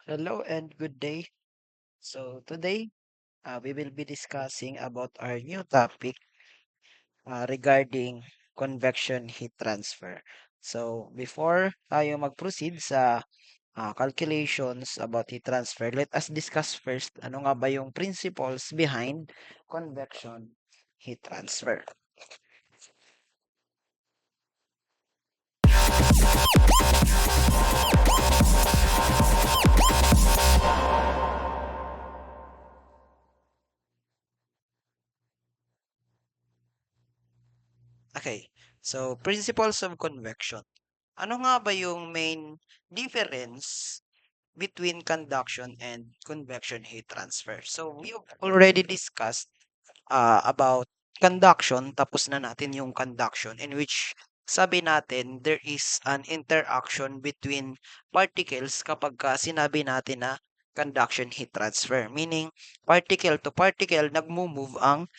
Hello and good day. So today we will be discussing about our new topic regarding convection heat transfer. So before tayo mag-proceed sa calculations about heat transfer, let us discuss first ano nga ba yung principles behind convection heat transfer. Okay, so principles of convection. Ano nga ba yung main difference between conduction and convection heat transfer? So we already discussed about conduction, tapos na natin yung conduction in which sabi natin there is an interaction between particles kapag sinabi natin na conduction heat transfer. Meaning, particle to particle, nagmo-move ang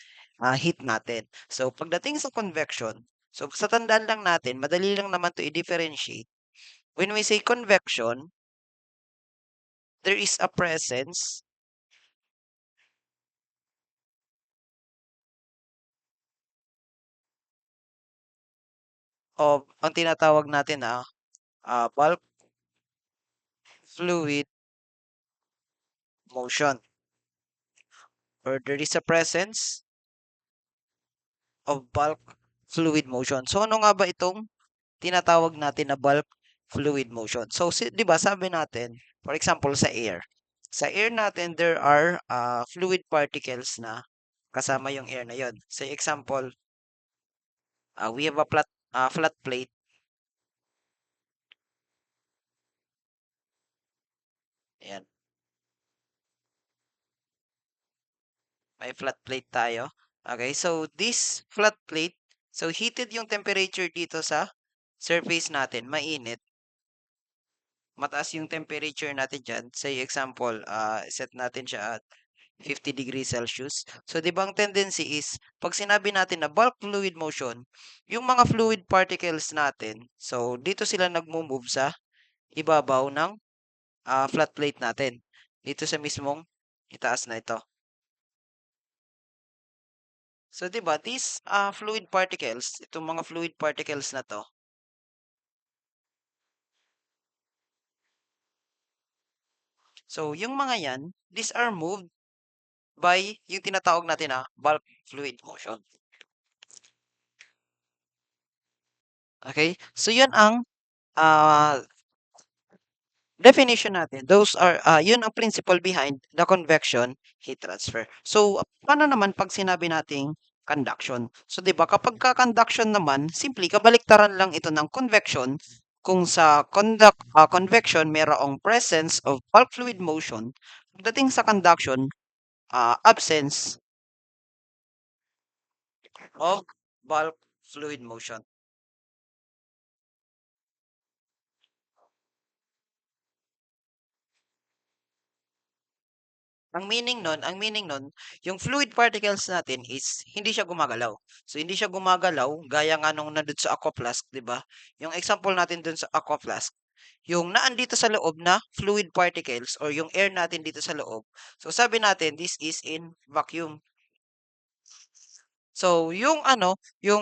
heat natin. So, pagdating sa convection, so sa tandaan lang natin, madali lang naman to i-differentiate. When we say convection, there is a presence of ang tinatawag natin na bulk fluid motion, or there is a presence of bulk fluid motion. So ano nga ba itong tinatawag natin na bulk fluid motion? So 'di ba sabi natin, for example sa air. Sa air natin there are fluid particles na kasama yung air na yon. Say example, we have a flat plate. Ayan, may flat plate tayo. Okay, so this flat plate, so heated yung temperature dito sa surface natin, mainit. Mataas yung temperature natin diyan. Say example, set natin siya at 50 degrees Celsius. So, di ba ang tendency is, pag sinabi natin na bulk fluid motion, yung mga fluid particles natin, so dito sila nagmo-move sa ibabaw ng flat plate natin. Dito sa mismong itaas na ito. So, di ba, these fluid particles, itong mga fluid particles na to, so yung mga yan, these are moved by yung tinatawag natin na bulk fluid motion. Okay? So, yun ang ah, definition natin. Those are, yun ang principle behind the convection heat transfer. So, paano naman pag sinabi nating conduction? So, di ba, kapag conduction naman, simply kabaliktaran lang ito ng convection. Kung sa convection, mayroong presence of bulk fluid motion. Pagdating sa conduction, absence of bulk fluid motion. Ang meaning nun, yung fluid particles natin is hindi siya gumagalaw. So hindi siya gumagalaw gaya nga nung nandun sa aqua flask, 'di ba? Yung example natin dun sa aqua flask, yung naandito sa loob na fluid particles or yung air natin dito sa loob. So sabi natin this is in vacuum. So, yung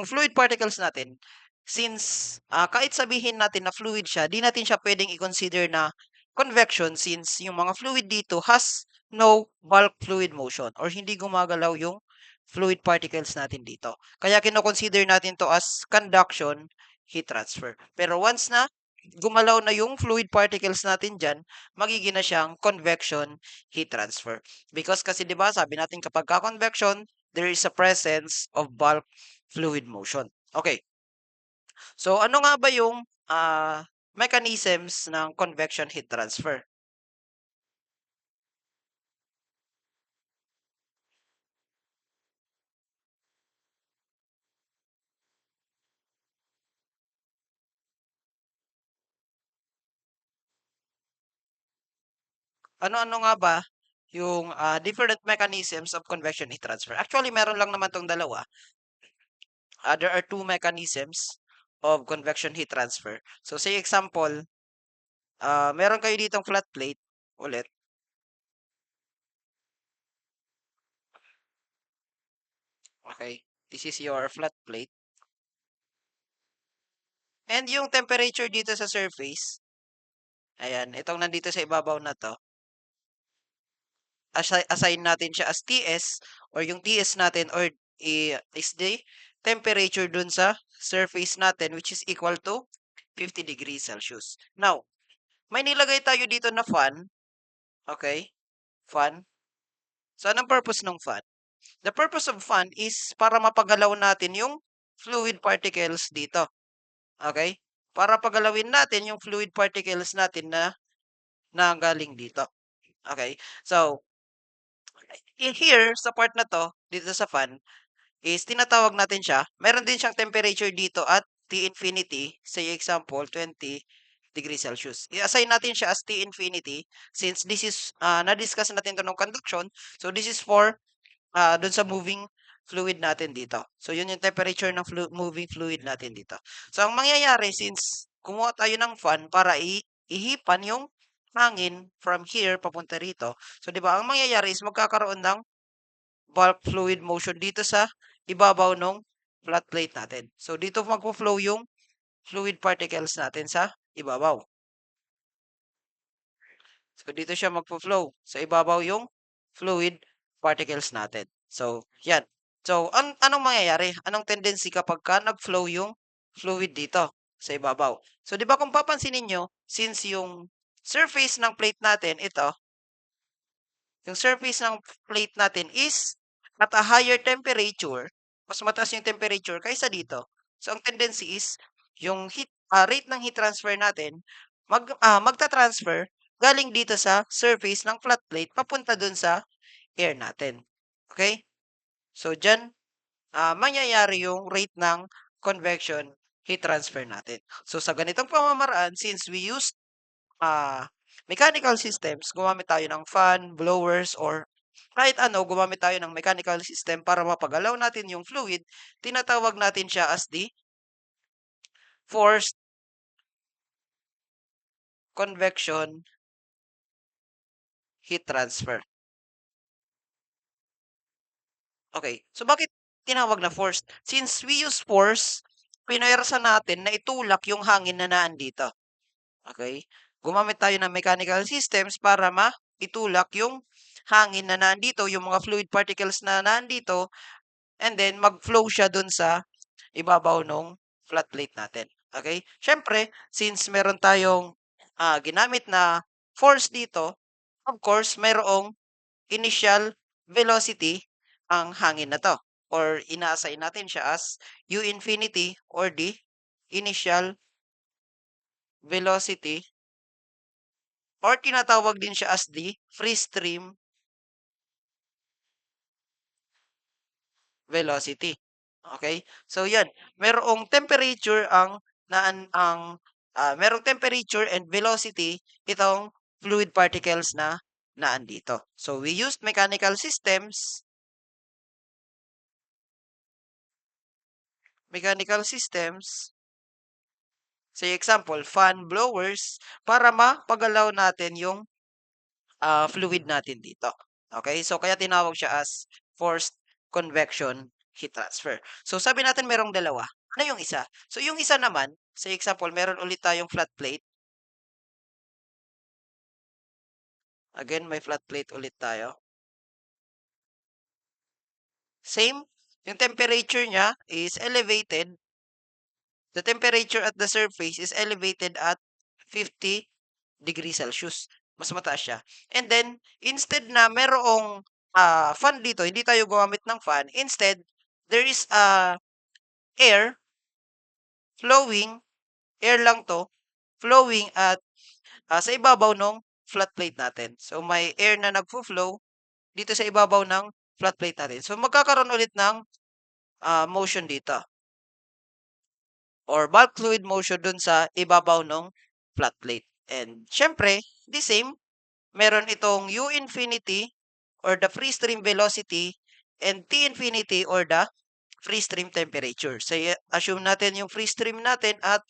fluid particles natin, since kahit sabihin natin na fluid siya, di natin siya pwedeng i-consider na convection since yung mga fluid dito has no bulk fluid motion or hindi gumagalaw yung fluid particles natin dito. Kaya kino-consider natin to as conduction heat transfer. Pero once na gumalaw na yung fluid particles natin dyan, magiging na siyang convection heat transfer. Because kasi 'di ba, sabi natin kapag ka-convection, there is a presence of bulk fluid motion. Okay. So ano nga ba yung mechanisms ng convection heat transfer? Ano-ano nga ba yung different mechanisms of convection heat transfer? Actually, meron lang naman tong dalawa. There are two mechanisms of convection heat transfer. So say example, meron kayo ditong flat plate ulit. Okay, this is your flat plate. And yung temperature dito sa surface, ayan, itong nandito sa ibabaw na 'to, assign natin siya as TS or yung TS natin or is the temperature dun sa surface natin which is equal to 50 degrees Celsius. Now, may nilagay tayo dito na fan, okay? Fan. So, anong purpose ng fan? The purpose of fan is para mapagalaw natin yung fluid particles dito. Okay? Para pagalawin natin yung fluid particles natin na galing dito. Okay? So, in here, sa part na to, dito sa fan, is tinatawag natin siya, meron din siyang temperature dito at T infinity, say example, 20 degrees Celsius. I-assign natin siya as T infinity since this is, na-discuss natin to ng conduction. So, this is for dun sa moving fluid natin dito. So, yun yung temperature ng moving fluid natin dito. So, ang mangyayari since kumuha tayo ng fan para ihipan yung hangin from here papunta rito. So, di ba, ang mangyayari is magkakaroon ng bulk fluid motion dito sa ibabaw ng flat plate natin. So, dito magpo-flow yung fluid particles natin sa ibabaw. So, dito siya magpo-flow. Sa ibabaw yung fluid particles natin. So, yan. So, anong mangyayari? Anong tendency kapag ka nag-flow yung fluid dito sa ibabaw? So, di ba kung papansinin nyo, since yung surface ng plate natin, ito, yung surface ng plate natin is at a higher temperature, mas mataas yung temperature kaysa dito. So, ang tendency is, yung rate ng heat transfer natin, magta-transfer galing dito sa surface ng flat plate papunta dun sa air natin. Okay? So, dyan, mangyayari yung rate ng convection heat transfer natin. So, sa ganitong pamamaraan, since we use mechanical systems, gumamit tayo ng fan, blowers, or kahit ano, gumamit tayo ng mechanical system para mapagalaw natin yung fluid, tinatawag natin siya as the forced convection heat transfer. Okay, so bakit tinawag na forced? Since we use force, pinersa natin na itulak yung hangin na naandito. Okay? Gumamit tayo ng mechanical systems para itulak yung hangin na nandito, yung mga fluid particles na nandito, and then mag-flow siya dun sa ibabaw ng flat plate natin. Okay? Siyempre, since meron tayong ginamit na force dito, of course, mayroong initial velocity ang hangin na to. Or ina-assign natin siya as U infinity or the initial velocity or tinatawag din siya as the free stream velocity. Okay? So yan, merong temperature merong temperature and velocity itong fluid particles na naandito. So we used mechanical systems, say example, fan blowers para mapagalaw natin yung fluid natin dito. Okay? So, kaya tinawag siya as forced convection heat transfer. So, sabi natin merong dalawa. Ano yung isa? So, yung isa naman, sa example, meron ulit tayong flat plate. Again, may flat plate ulit tayo. Same, yung temperature niya is elevated. The temperature at the surface is elevated at 50 degrees Celsius. Mas mataas siya. And then, instead na merong fan dito, hindi tayo gumamit ng fan. Instead, there is air flowing, air lang to, flowing at sa ibabaw ng flat plate natin. So, may air na nagfo-flow dito sa ibabaw ng flat plate natin. So, magkakaroon ulit ng motion dito or bulk fluid motion dun sa ibabaw ng flat plate. And syempre, the same, meron itong U infinity or the free stream velocity and T infinity or the free stream temperature. So, assume natin yung free stream natin at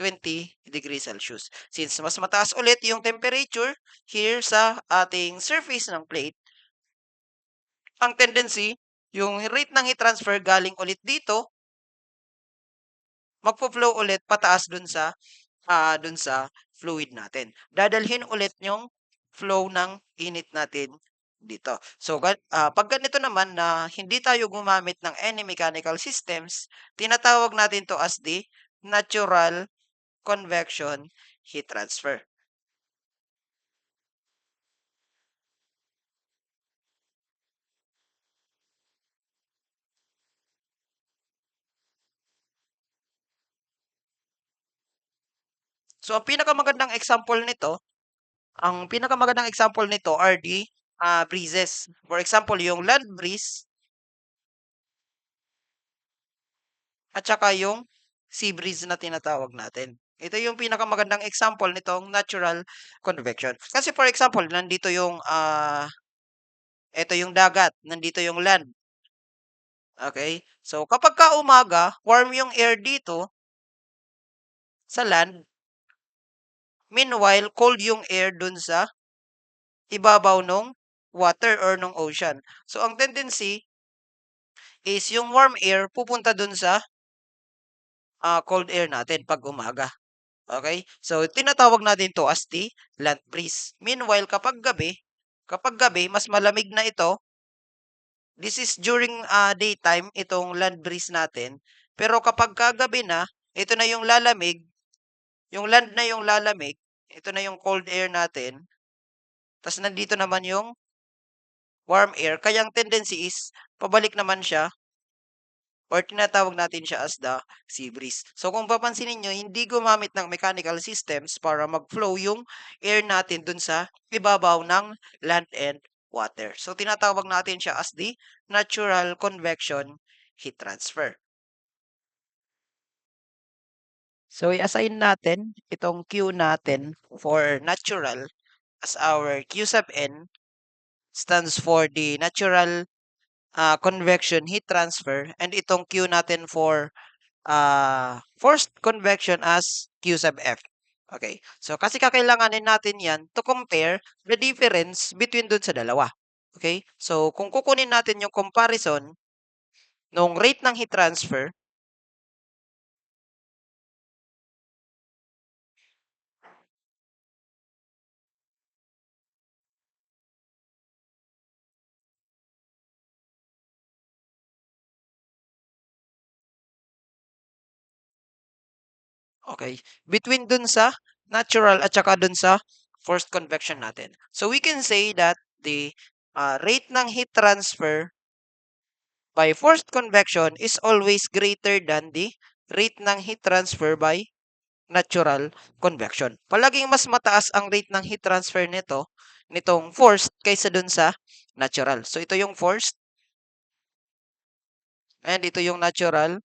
20 degrees Celsius. Since mas mataas ulit yung temperature here sa ating surface ng plate, ang tendency, yung rate ng heat transfer galing ulit dito, magpo-flow ulit pataas dun sa fluid natin. Dadalhin ulit yung flow ng init natin dito. So, pag ganito naman na hindi tayo gumamit ng any mechanical systems, tinatawag natin to as the natural convection heat transfer. So, ang pinakamagandang example nito are the breezes. For example, yung land breeze at saka yung sea breeze na tinatawag natin. Ito yung pinakamagandang example nitong natural convection. Kasi for example, ito yung dagat, nandito yung land. Okay? So, kapag ka umaga, warm yung air dito sa land. Meanwhile, cold yung air dun sa ibabaw nung water or nung ocean. So, ang tendency is yung warm air pupunta dun sa cold air natin pag umaga. Okay? So, tinatawag natin to as the land breeze. Meanwhile, kapag gabi, mas malamig na ito. This is during daytime, itong land breeze natin. Pero kapag kagabi na, ito na yung lalamig, yung land na yung lalamig, ito na yung cold air natin. Tapos nandito naman yung warm air. Kaya ang tendency is, pabalik naman siya or tinatawag natin siya as the sea breeze. So kung papansinin nyo, hindi gumamit ng mechanical systems para mag-flow yung air natin dun sa ibabaw ng land and water. So tinatawag natin siya as the natural convection heat transfer. So i-assign natin itong Q natin for natural as our Q sub N stands for the natural convection heat transfer, and itong Q natin for forced convection as Q sub F. Okay. So, kasi kakailanganin natin yan to compare the difference between dun sa dalawa. Okay. So, kung kukunin natin yung comparison nung rate ng heat transfer, okay, between dun sa natural at saka dun sa forced convection natin. So, we can say that the rate ng heat transfer by forced convection is always greater than the rate ng heat transfer by natural convection. Palaging mas mataas ang rate ng heat transfer nitong forced kaysa dun sa natural. So ito yung forced and ito yung natural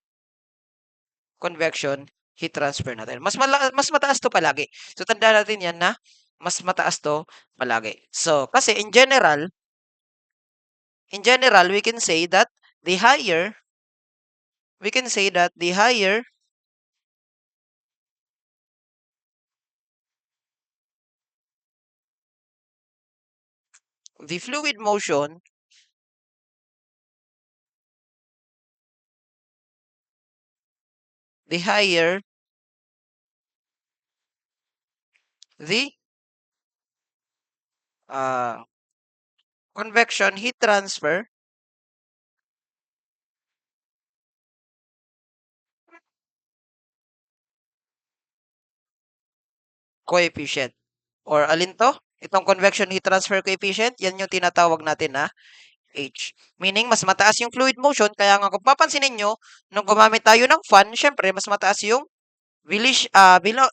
convection heat transfer natin. Mas mataas to palagi. So tandaan natin yan na mas mataas to palagi. So kasi in general we can say that the higher we can say that the higher the fluid motion, the higher the uh, convection heat transfer coefficient. Or alin to? Itong convection heat transfer coefficient, yan yung tinatawag natin na H. Meaning, mas mataas yung fluid motion. Kaya nga kung papansinin nyo, nung gumamit tayo ng fan, syempre, mas mataas yung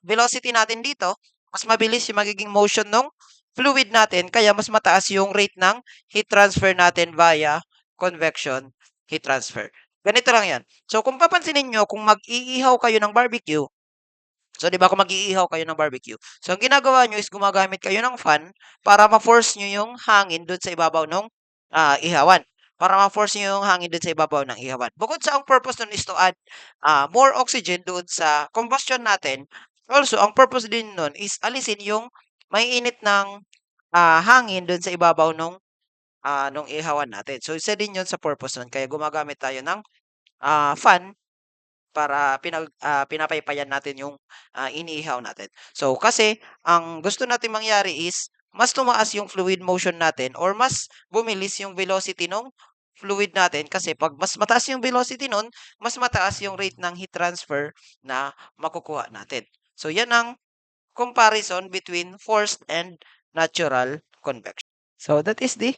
velocity natin dito. Mas mabilis yung magiging motion ng fluid natin. Kaya mas mataas yung rate ng heat transfer natin via convection heat transfer. Ganito lang yan. So, kung papansinin nyo, kung mag-iihaw kayo ng barbecue, so, di ba kung mag-iihaw kayo ng barbecue, so, ang ginagawa nyo is gumagamit kayo ng fan para ma-force nyo yung hangin doon sa ibabaw ng ihawan. Para ma-force nyo yung hangin doon sa ibabaw ng ihawan. Bukod sa ang purpose nun is to add more oxygen doon sa combustion natin, Also, ang purpose din nun is alisin yung maiinit ng, hangin dun sa ibabaw nung ihawan natin. So, isa din yun sa purpose nun kaya gumagamit tayo ng, fan para pinapaypayan natin yung, iniihaw natin. So, kasi ang gusto natin mangyari is mas tumaas yung fluid motion natin or mas bumilis yung velocity nung fluid natin kasi 'pag mas mataas yung velocity nun, mas mataas yung rate ng heat transfer na makukuha natin. So, yan ang comparison between forced and natural convection. So that is the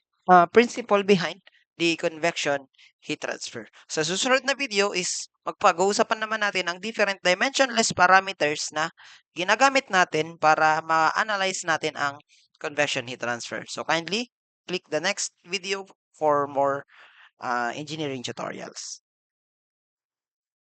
principle behind the convection heat transfer. Sa susunod na video is magpag-uusapan naman natin ang different dimensionless parameters na ginagamit natin para ma-analyze natin ang convection heat transfer. So kindly click the next video for more engineering tutorials.